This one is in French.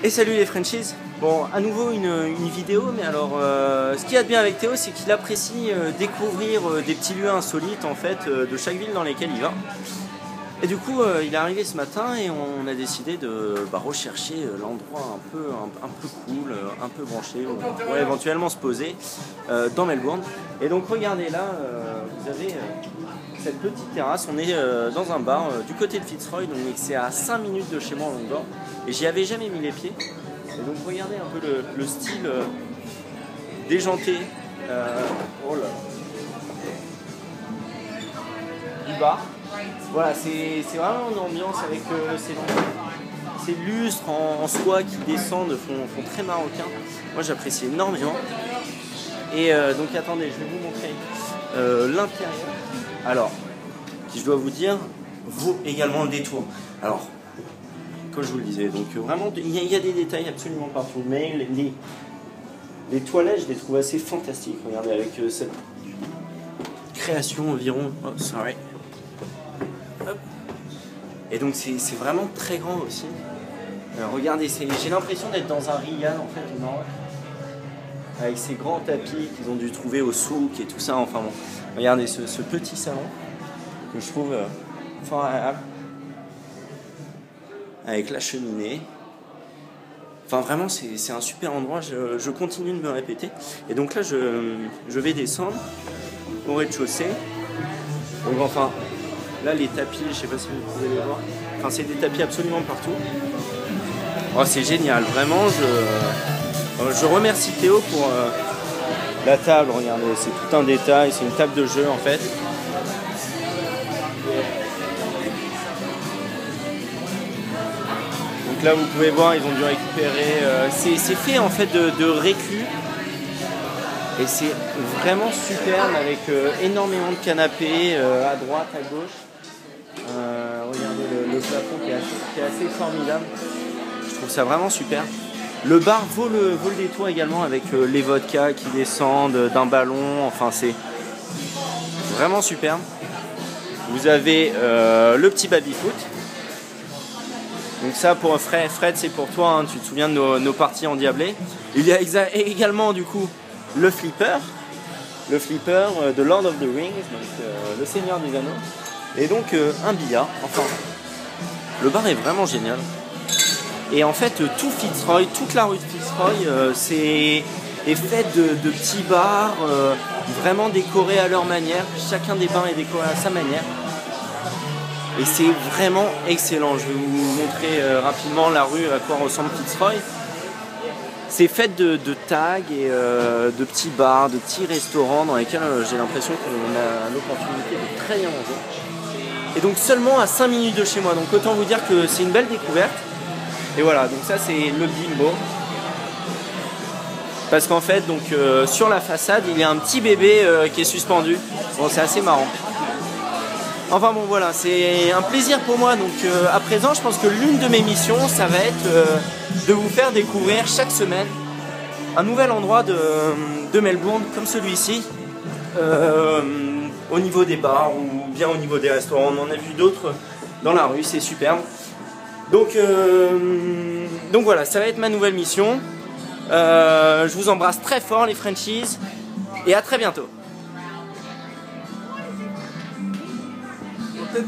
Et salut les Frenchies. Bon, à nouveau une vidéo, mais alors ce qu'il y a de bien avec Théo, c'est qu'il apprécie découvrir des petits lieux insolites en fait de chaque ville dans lesquelles il va. Et du coup, il est arrivé ce matin et on a décidé de rechercher l'endroit un peu cool, un peu branché, où on pourrait éventuellement se poser dans Melbourne. Et donc regardez là, vous avez cette petite terrasse. On est dans un bar du côté de Fitzroy, donc c'est à 5 minutes de chez moi en Longueur. Et j'y avais jamais mis les pieds. Et donc regardez un peu le style déjanté oh là, du bar. Voilà, c'est vraiment une ambiance avec ces lustres en soie qui descendent, font très marocain. Moi j'apprécie énormément. Et donc attendez, je vais vous montrer l'intérieur. Alors, qui je dois vous dire, vaut également le détour. Alors, comme je vous le disais, donc vraiment il y a des détails absolument partout. Mais les toilettes, je les trouve assez fantastiques. Regardez avec cette création environ. Oh, sorry. Hop. Et donc c'est vraiment très grand aussi. Regardez, j'ai l'impression d'être dans un Riyad en fait au Maroc, avec ces grands tapis qu'ils ont dû trouver au souk et tout ça. Enfin bon, regardez ce petit salon que je trouve fort agréable, avec la cheminée. Enfin vraiment c'est un super endroit, je continue de me répéter. Et donc là je vais descendre au rez-de-chaussée. Donc enfin là les tapis, je sais pas si vous pouvez les voir. Enfin c'est des tapis absolument partout. Oh c'est génial, vraiment je remercie Théo pour la table, regardez, c'est tout un détail, c'est une table de jeu en fait. Donc là vous pouvez voir, ils ont dû récupérer, c'est fait en fait de récup. Et c'est vraiment superbe avec énormément de canapés à droite, à gauche. Regardez le plafond qui est assez formidable. Je trouve ça vraiment super. Le bar vaut le détour également avec les vodkas qui descendent d'un ballon. Enfin c'est vraiment superbe. Vous avez le petit baby-foot. Donc ça pour Fred c'est pour toi, hein. Tu te souviens de nos parties endiablées. Il y a également du coup le flipper de Lord of the Rings, donc le Seigneur des Anneaux, et donc un billard. Enfin, le bar est vraiment génial. Et en fait, tout Fitzroy, toute la rue de Fitzroy, est faite de petits bars, vraiment décorés à leur manière. Chacun des bars est décoré à sa manière. Et c'est vraiment excellent. Je vais vous montrer rapidement la rue, à quoi ressemble Fitzroy. C'est fait de tags et de petits bars, de petits restaurants dans lesquels j'ai l'impression qu'on a l'opportunité de très bien manger. Et donc seulement à 5 minutes de chez moi. Donc autant vous dire que c'est une belle découverte. Et voilà, donc ça c'est le bimbo. Parce qu'en fait, donc sur la façade, il y a un petit bébé qui est suspendu. Bon, c'est assez marrant. Enfin bon voilà, c'est un plaisir pour moi. Donc à présent, je pense que l'une de mes missions, ça va être de vous faire découvrir chaque semaine un nouvel endroit de Melbourne comme celui-ci, au niveau des bars ou bien au niveau des restaurants. On en a vu d'autres dans la rue, c'est superbe. Donc voilà, ça va être ma nouvelle mission. Je vous embrasse très fort les Frenchies et à très bientôt. Peut-être